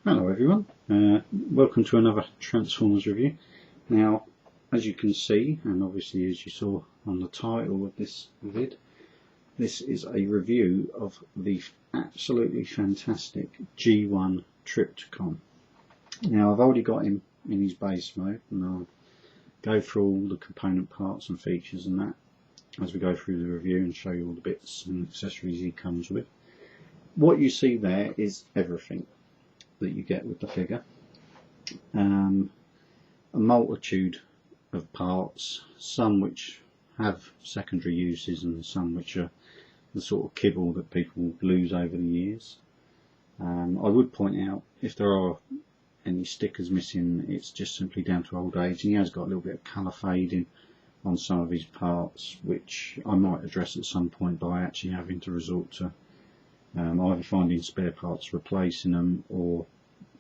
Hello everyone, welcome to another Transformers review. Now, as you can see, and obviously as you saw on the title of this vid, this is a review of the absolutely fantastic G1 Trypticon. Now, I've already got him in his base mode, and I'll go through all the component parts and features and that as we go through the review and show you all the bits and accessories he comes with. What you see there is everything that you get with the figure. A multitude of parts, some which have secondary uses and some which are the sort of kibble that people lose over the years. I would point out, if there are any stickers missing, it's just simply down to old age, and he has got a little bit of colour fading on some of his parts, which I might address at some point by actually having to resort to either finding spare parts, replacing them, or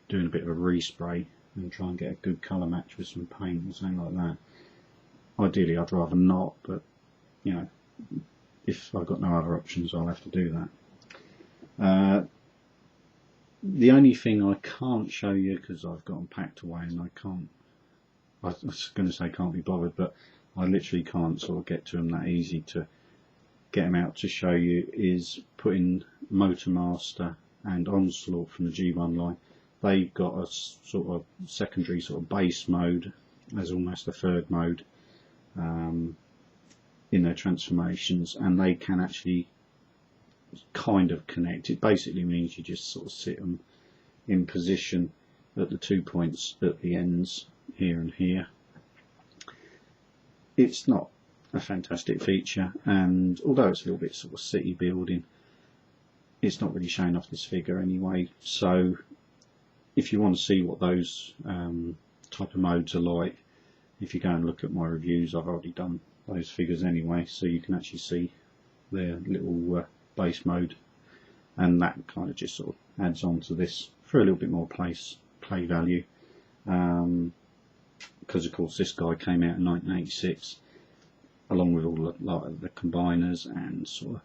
doing a bit of a respray and try and get a good colour match with some paint or something like that. Ideally I'd rather not, but you know, if I've got no other options I'll have to do that. The only thing I can't show you, because I've got them packed away and I was going to say can't be bothered, but I literally can't sort of get to them that easy to get them out to show you, is putting Motormaster and Onslaught from the G1 line. They've got a sort of secondary sort of base mode as almost a third mode in their transformations, and they can actually kind of connect. It basically means you just sort of sit them in position at the 2 points at the ends here and here. It's not a fantastic feature, and although it's a little bit sort of city building, it's not really showing off this figure anyway. So if you want to see what those type of modes are like, if you go and look at my reviews, I've already done those figures anyway, so you can actually see their little base mode, and that kind of just sort of adds on to this for a little bit more play value, because of course this guy came out in 1986 along with all the combiners, and sort of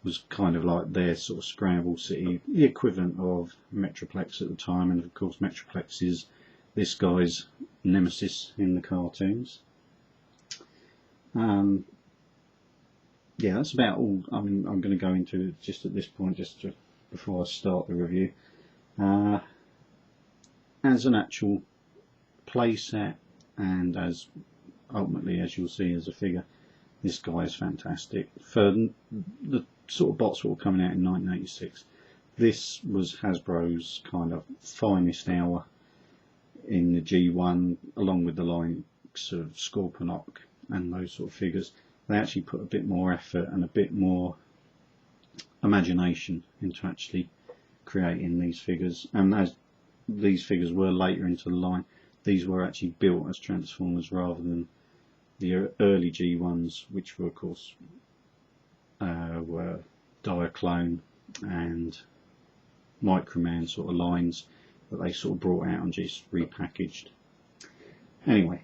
was kind of like their sort of Scramble City, the equivalent of Metroplex at the time, and of course Metroplex is this guy's nemesis in the cartoons. Yeah, that's about all I'm going to go into just at this point, before I start the review. As an actual play set, and as ultimately, as you'll see, as a figure, this guy is fantastic. For the sort of bots that were coming out in 1986, this was Hasbro's kind of finest hour in the G1, along with the likes of Scorponok and those sort of figures. They actually put a bit more effort and a bit more imagination into actually creating these figures, and as these figures were later into the line, these were actually built as Transformers rather than the early G1s, which were of course were Diaclone and Microman sort of lines that they sort of brought out and just repackaged. Anyway,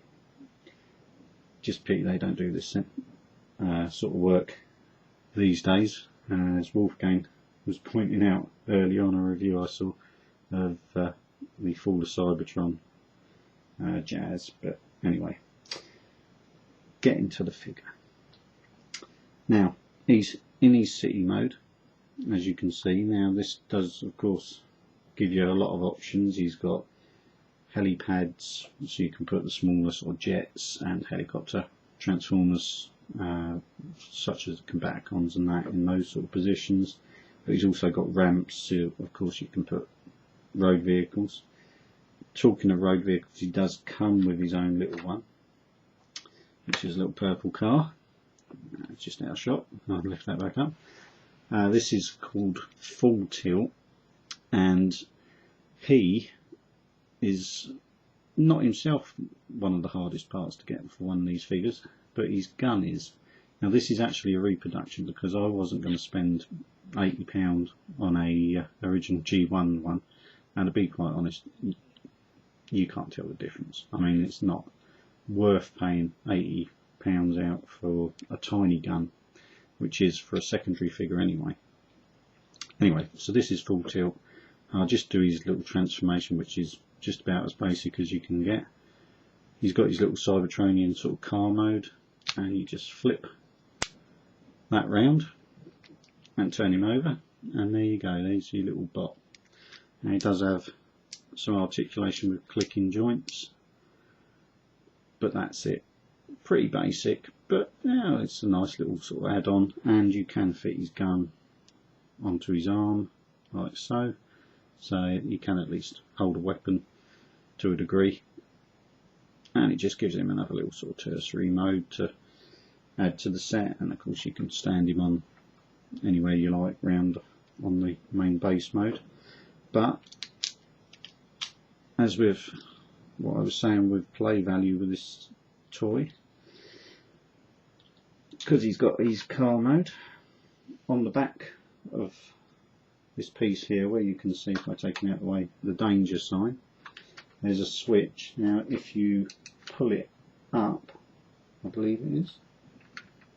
just pity they don't do this sort of work these days, as Wolfgang was pointing out early on a review I saw of the Fall of Cybertron jazz. But anyway, getting to the figure. Now, he's in his city mode, as you can see. Now this does of course give you a lot of options. He's got helipads, so you can put the smaller sort of jets and helicopter transformers, such as Combaticons and that, in those sort of positions. But he's also got ramps, so of course you can put road vehicles. Talking of road vehicles, he does come with his own little one, which is a little purple car. It's just out of shot. I'll lift that back up. This is called Full Tilt, and he is not himself one of the hardest parts to get for one of these figures, but his gun is. Now this is actually a reproduction, because I wasn't going to spend £80 on a original G1 one, and to be quite honest, you can't tell the difference. I mean, it's not worth paying £80 out for a tiny gun, which is for a secondary figure anyway. So this is Full Tilt. I'll just do his little transformation, which is just about as basic as you can get. He's got his little Cybertronian sort of car mode, and you just flip that round and turn him over, and there you go, there's your little bot. Now he does have some articulation with clicking joints, but that's it. Pretty basic, but yeah, it's a nice little sort of add-on, and you can fit his gun onto his arm like so, so you can at least hold a weapon to a degree, and it just gives him another little sort of tertiary mode to add to the set. And of course you can stand him on anywhere you like round on the main base mode. But as with what I was saying with play value with this toy, because he's got his car mode, on the back of this piece here, where you can see, if I take it out of the way, the danger sign, there's a switch. Now if you pull it up, I believe it is,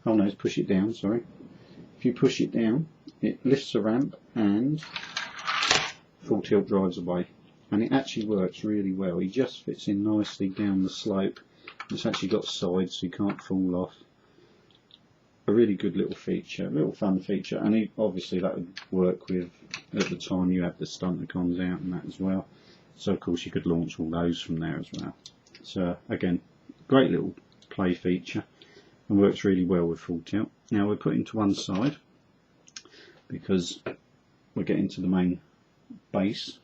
oh no, it's push it down, sorry. If you push it down, it lifts the ramp and full tilt drives away, and it actually works really well. He just fits in nicely down the slope. It's actually got sides so you can't fall off. A really good little feature, little fun feature, and obviously that would work with, at the time you have the Stunticons out and that as well, so of course you could launch all those from there as well. So again, great little play feature and works really well with full tilt. Now we're putting to one side because we're getting to the main base.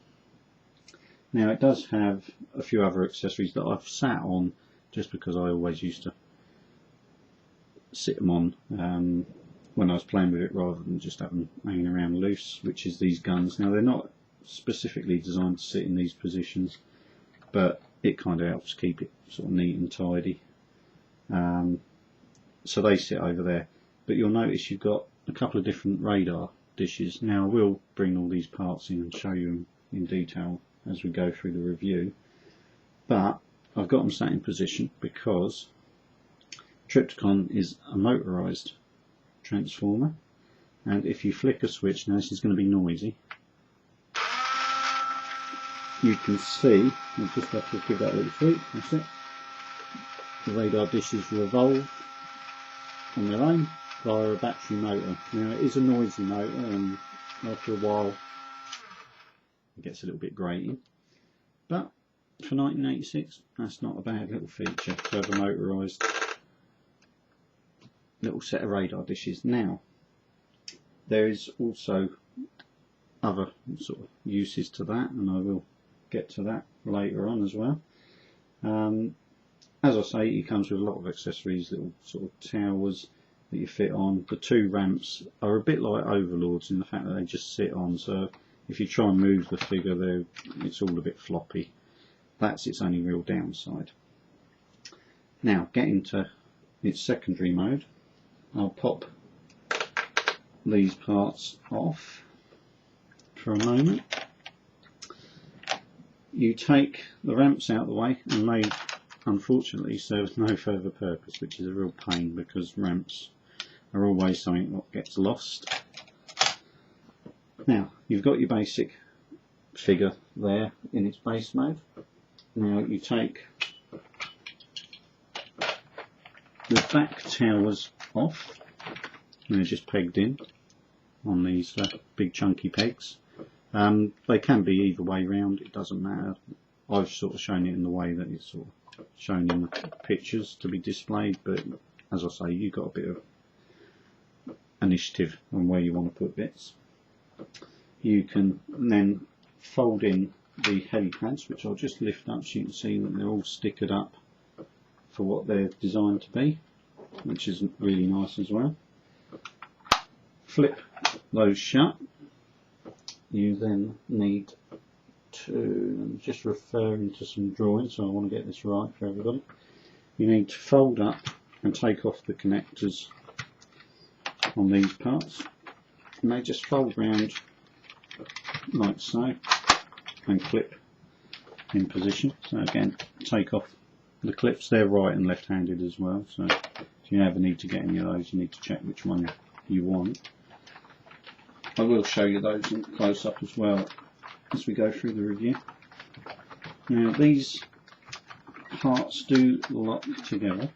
Now it does have a few other accessories that I've sat on just because I always used to sit them on when I was playing with it rather than just have them hanging around loose, which is these guns. Now they're not specifically designed to sit in these positions, but it kind of helps keep it sort of neat and tidy. So they sit over there, but you'll notice you've got a couple of different radar dishes. Now I will bring all these parts in and show you them in detail as we go through the review, but I've got them sat in position because Trypticon is a motorised transformer, and if you flick a switch, now this is going to be noisy, you can see, you just have to give that a little flick, that's it, the radar dishes revolve on their own via a battery motor. Now it is a noisy motor, and after a while it gets a little bit grating, but for 1986 that's not a bad little feature to have a motorised little set of radar dishes. Now there is also other sort of uses to that, and I will get to that later on as well. As I say, it comes with a lot of accessories, little sort of towers that you fit on. The two ramps are a bit like Overlords in the fact that they just sit on, so if you try and move the figure, it's all a bit floppy. That's its only real downside. Now getting to its secondary mode, I'll pop these parts off for a moment. You take the ramps out of the way, and they unfortunately serve no further purpose, which is a real pain because ramps are always something that gets lost. Now you've got your basic figure there in its base mode. Now you take the back towers off, and they're just pegged in on these big chunky pegs. They can be either way round, it doesn't matter. I've sort of shown it in the way that it's sort of shown in the pictures to be displayed, but as I say, you've got a bit of initiative on where you want to put bits. You can then fold in the helipads, which I'll just lift up so you can see that they're all stickered up for what they're designed to be, which is really nice as well. Flip those shut. You then need to, I'm just referring to some drawings, so I want to get this right for everybody. You need to fold up and take off the connectors on these parts, and they just fold round like so and clip in position. So again, take off the clips. They're right and left handed as well, so if you ever need to get any of those, you need to check which one you want. I will show you those in close up as well as we go through the review. Now these parts do lock together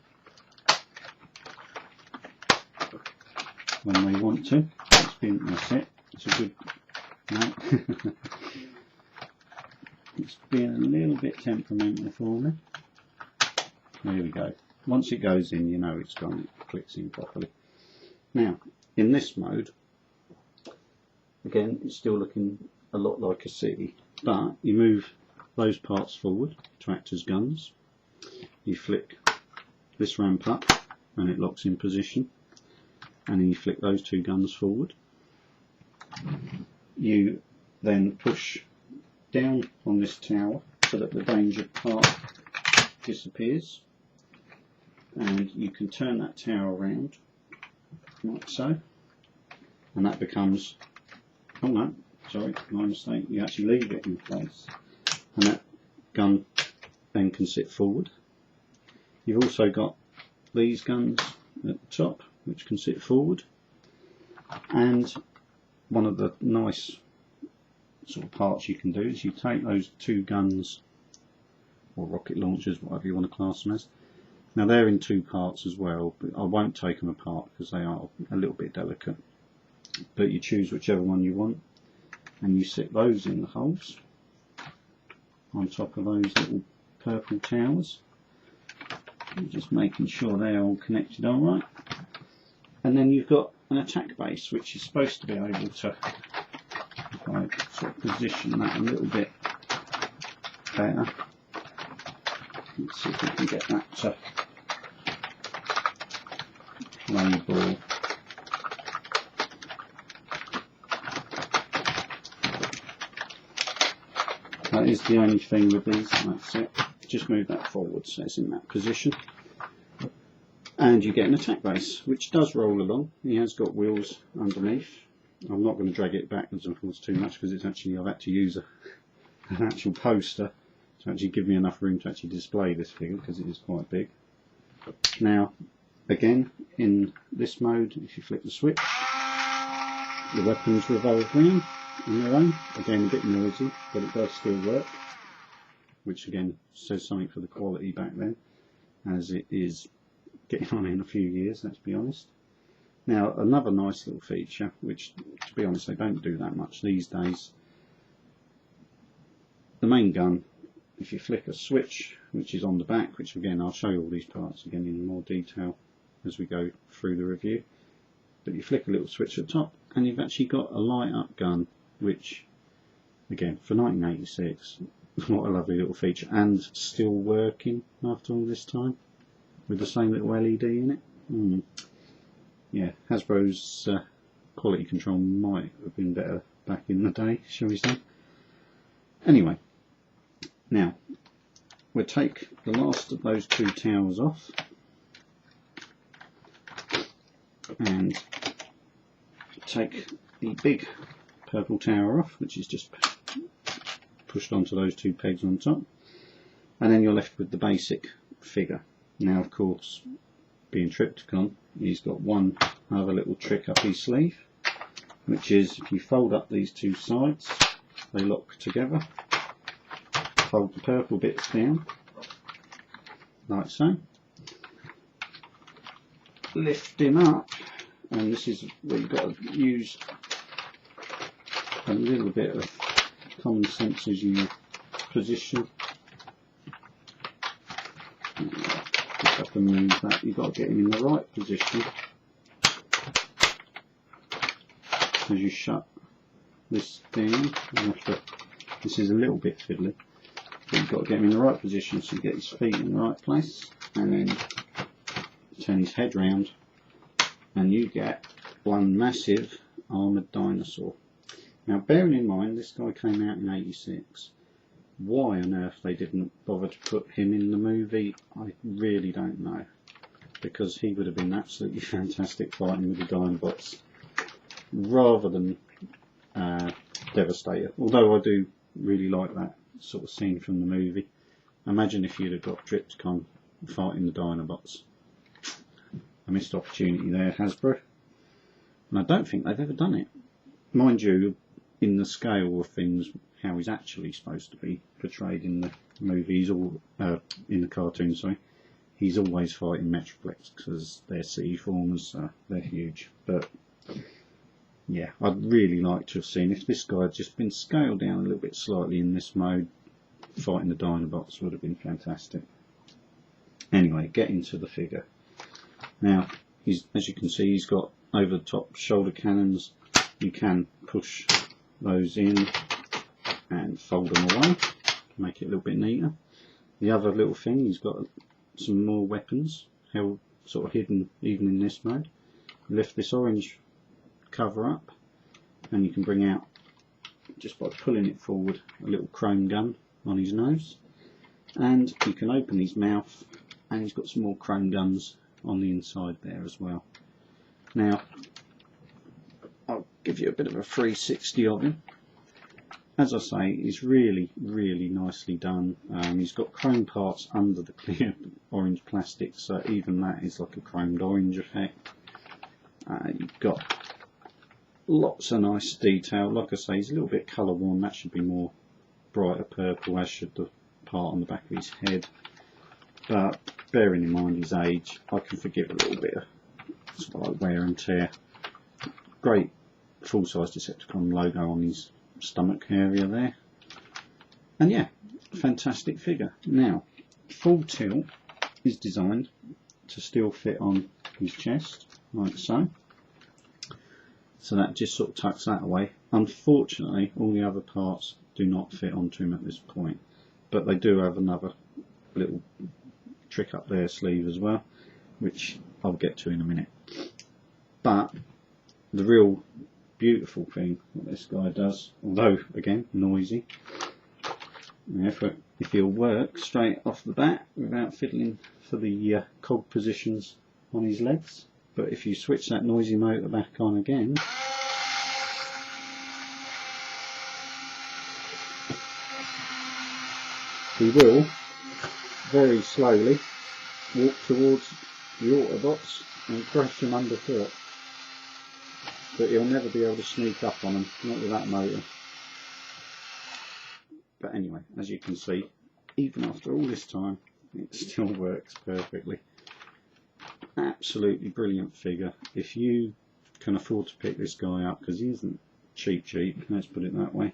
when they want to. That's it. It's a good. No. It's been a little bit temperamental for me. There we go. Once it goes in, you know it's gone. It clicks in properly. Now, in this mode, again, it's still looking a lot like a city, but you move those parts forward to act as guns. You flick this ramp up and it locks in position, and then you flick those two guns forward. You then push down on this tower so that the danger part disappears, and you can turn that tower around like so, and that becomes, oh no, sorry, my mistake, you actually leave it in place, and that gun then can sit forward. You've also got these guns at the top which can sit forward, and one of the nice sort of parts you can do is you take those two guns, or rocket launchers, whatever you want to class them as. Now they're in two parts as well, but I won't take them apart because they are a little bit delicate. But you choose whichever one you want, and you sit those in the holes on top of those little purple towers. Just making sure they're all connected all right. And then you've got an attack base, which is supposed to be able to, if I sort of position that a little bit better. Let's see if we can get that to play ball. That is the only thing with these, that's it. Just move that forward so it's in that position. And you get an attack base, which does roll along. He has got wheels underneath. I'm not going to drag it backwards and forwards too much because it's actually, I've had to use an actual poster to actually give me enough room to actually display this figure because it is quite big. Now, again, in this mode, if you flick the switch, the weapons revolve round on their own. Again, a bit noisy, but it does still work, which again says something for the quality back then, as it is getting on in a few years, let's be honest. Now, another nice little feature, which to be honest they don't do that much these days, the main gun, if you flick a switch which is on the back, which again I'll show you all these parts again in more detail as we go through the review, but you flick a little switch at the top and you've actually got a light up gun, which again for 1986, what a lovely little feature, and still working after all this time with the same little LED in it. Yeah, Hasbro's quality control might have been better back in the day, shall we say. Anyway, now we'll take the last of those two towers off and take the big purple tower off, which is just pushed onto those two pegs on top, and then you're left with the basic figure. Now of course, being Trypticon, he's got one other little trick up his sleeve, which is if you fold up these two sides, they lock together. Fold the purple bits down, like so. Lift him up, and this is where you've got to use a little bit of common sense as you position. Pick up and move that. You've got to get him in the right position as you shut this down. This is a little bit fiddly, but you've got to get him in the right position so you get his feet in the right place, and then turn his head round and you get one massive armoured dinosaur. Now bearing in mind this guy came out in '86, why on earth they didn't bother to put him in the movie I really don't know, because he would have been absolutely fantastic fighting with the Dinobots rather than Devastator, although I do really like that sort of scene from the movie. Imagine if you'd have got Trypticon fighting the Dinobots. A missed opportunity there, Hasbro, and I don't think they've ever done it. Mind you, in the scale of things, how he's actually supposed to be portrayed in the movies or in the cartoon. Sorry, he's always fighting Metroplex because they're city formers, they're huge. But yeah, I'd really like to have seen if this guy had just been scaled down a little bit slightly in this mode. Fighting the Dinobots would have been fantastic. Anyway, getting to the figure. Now, as you can see, he's got over the top shoulder cannons. You can push those in and fold them away, make it a little bit neater. The other little thing, he's got some more weapons held sort of hidden even in this mode. Lift this orange cover up and you can bring out, just by pulling it forward, a little chrome gun on his nose, and you can open his mouth and he's got some more chrome guns on the inside there as well. Now I'll give you a bit of a 360 of him. As I say, he's really nicely done. He's got chrome parts under the clear orange plastic, so even that is like a chromed orange effect. You've got lots of nice detail. Like I say, he's a little bit colour worn. That should be more brighter purple, as should the part on the back of his head. But bearing in mind his age, I can forgive a little bit of sort of like wear and tear. Great full-size Decepticon logo on his stomach area there, and yeah, fantastic figure. Now, full tilt is designed to still fit on his chest like so, so that just sort of tucks that away. Unfortunately, all the other parts do not fit onto him at this point, but they do have another little trick up their sleeve as well, which I'll get to in a minute. But the real beautiful thing what this guy does, although again noisy, if he'll work straight off the bat without fiddling for the cog positions on his legs, but if you switch that noisy motor back on again, he will very slowly walk towards the Autobots and crush them underfoot. But he'll never be able to sneak up on them, not with that motor. But anyway, as you can see, even after all this time, it still works perfectly. Absolutely brilliant figure. If you can afford to pick this guy up, because he isn't cheap, let's put it that way,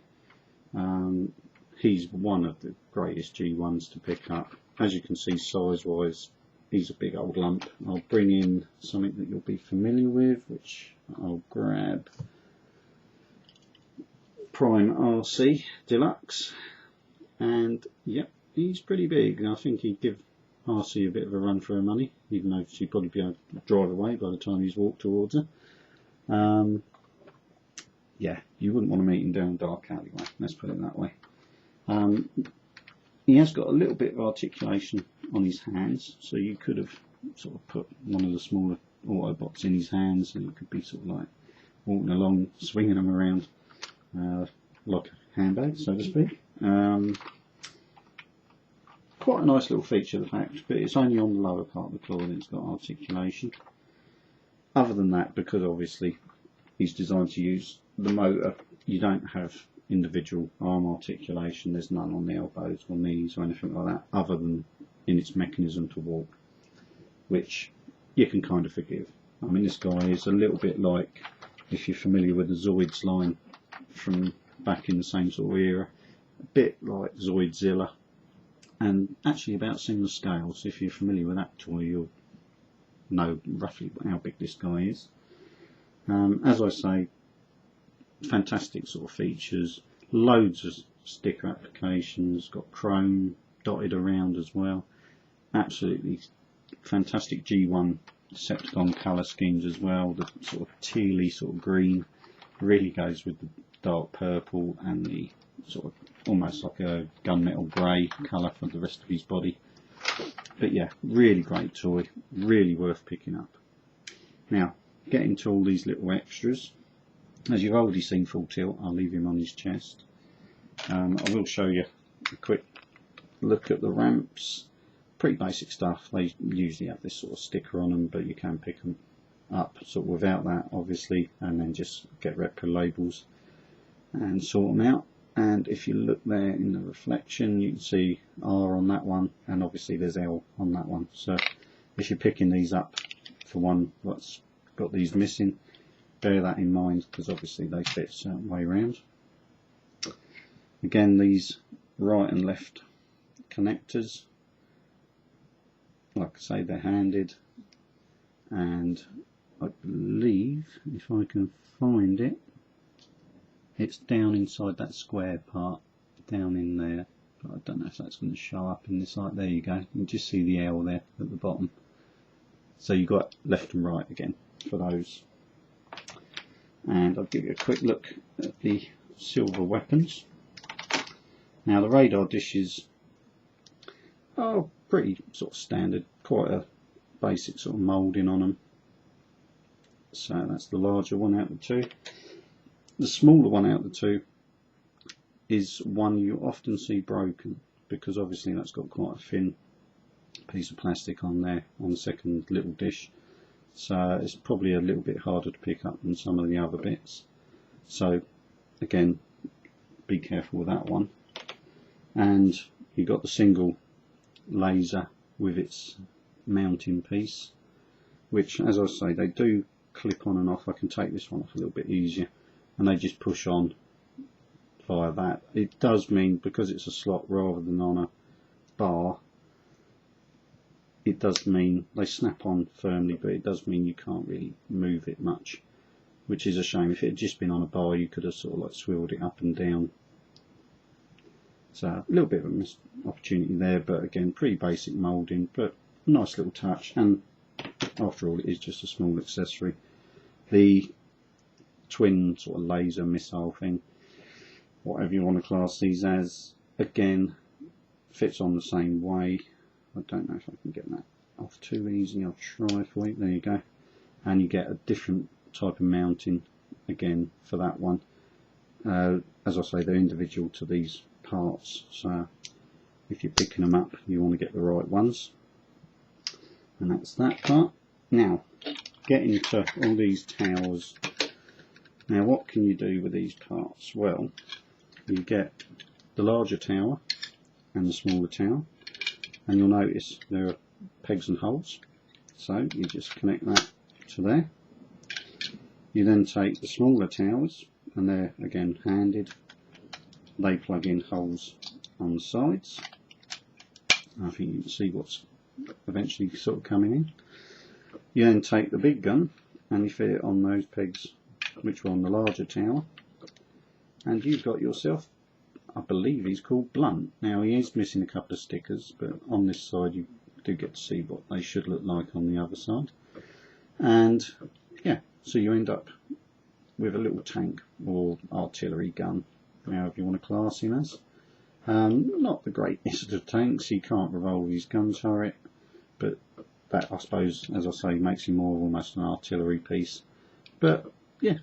he's one of the greatest G1s to pick up. As you can see, size wise, he's a big old lump. I'll bring in something that you'll be familiar with, which I'll grab. Prime RC Deluxe, and yep, he's pretty big. I think he'd give RC a bit of a run for her money, even though she'd probably be able to drive away by the time he's walked towards her. Yeah, you wouldn't want to meet him down a dark alleyway, let's put it that way. He has got a little bit of articulation on his hands, so you could have sort of put one of the smaller Autobots in his hands and it could be sort of like walking along, swinging them around like a handbag, so to speak. Quite a nice little feature, the fact, but it's only on the lower part of the claw that it's got articulation. Other than that, because obviously he's designed to use the motor, you don't have individual arm articulation. There's none on the elbows or knees or anything like that, other than in its mechanism to walk, which you can kind of forgive. I mean, this guy is a little bit like, if you're familiar with the Zoids line from back in the same sort of era, a bit like Zoidzilla, and actually about similar scales. If you're familiar with that toy, you'll know roughly how big this guy is. As I say, fantastic sort of features, loads of sticker applications, got chrome dotted around as well. Absolutely fantastic G1 Decepticon colour schemes as well. The sort of tealy sort of green really goes with the dark purple and the sort of almost like a gunmetal grey colour for the rest of his body. But yeah, really great toy, really worth picking up. Now, getting to all these little extras. As you've already seen full tilt, I'll leave him on his chest. I will show you a quick look at the ramps. Pretty basic stuff. They usually have this sort of sticker on them, but you can pick them up sort of without that, obviously, and then just get replica labels and sort them out. and if you look there in the reflection, you can see R on that one, and obviously there's L on that one. So if you're picking these up for one that's got these missing, bear that in mind, because obviously they fit a certain way around. Again, these right and left connectors, like I say, they're handed, and I believe, if I can find it, it's down inside that square part, down in there, but I don't know if that's going to show up in this light. There you go, you can just see the L there at the bottom. So you've got left and right again for those. And I'll give you a quick look at the silver weapons. Now the radar dishes are pretty sort of standard, quite a basic sort of moulding on them. So that's the larger one out of the two. The smaller one out of the two is one you often see broken, because obviously that's got quite a thin piece of plastic on there on the second little dish. So it's probably a little bit harder to pick up than some of the other bits. So again, be careful with that one. And you've got the single laser with its mounting piece, which, as I say, they do clip on and off. I can take this one off a little bit easier, and they just push on via that. It does mean, because it's a slot rather than on a bar, it does mean they snap on firmly, but it does mean you can't really move it much, which is a shame. If it had just been on a bar, you could have sort of like swiveled it up and down. So a little bit of a missed opportunity there, but again, pretty basic moulding, but a nice little touch, and after all, it is just a small accessory. The twin sort of laser missile thing, whatever you want to class these as, again, fits on the same way. I don't know if I can get that off too easy. I'll try for you. There you go. And you get a different type of mounting again for that one. As I say, they're individual to these parts, so if you're picking them up, you want to get the right ones. And that's that part. Now, getting to all these towers. Now, what can you do with these parts? Well, you get the larger tower and the smaller tower, and you'll notice there are pegs and holes, so you just connect that to there. You then take the smaller towers, and they're again handed. They plug in holes on the sides. I think you can see what's eventually sort of coming in. You then take the big gun and you fit it on those pegs which were on the larger tower, and you've got yourself, I believe he's called Blunt. Now he is missing a couple of stickers, but on this side you do get to see what they should look like on the other side. And yeah, so you end up with a little tank or artillery gun, however you want to class him as. Not the greatest of tanks, he can't revolve his gun turret, but that, I suppose, as I say, makes him more almost an artillery piece. But yeah,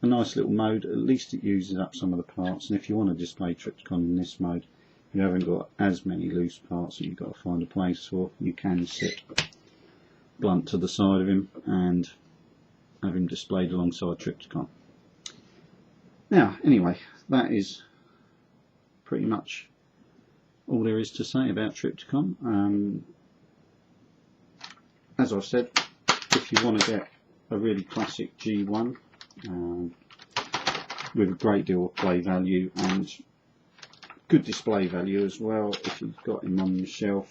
a nice little mode. At least it uses up some of the parts, and if you want to display trypticon in this mode, you haven't got as many loose parts that you've got to find a place for. You can sit Blunt to the side of him and have him displayed alongside trypticon. Now, anyway, that is pretty much all there is to say about trypticon. As I've said, if you want to get a really classic G1 with a great deal of play value and good display value as well, if you've got him on the shelf,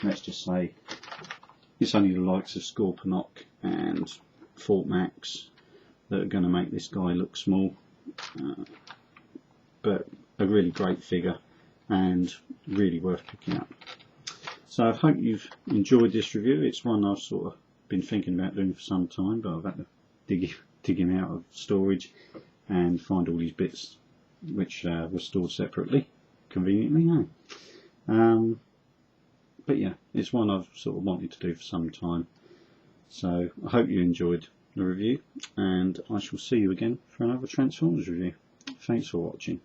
let's just say it's only the likes of Scorponok and Fort Max that are going to make this guy look small, but a really great figure and really worth picking up. So I hope you've enjoyed this review. It's one I've sort of been thinking about doing for some time, but I've had to dig him out of storage and find all these bits which were stored separately, conveniently. But yeah, it's one I've sort of wanted to do for some time. So I hope you enjoyed the review, and I shall see you again for another Transformers review. Thanks for watching.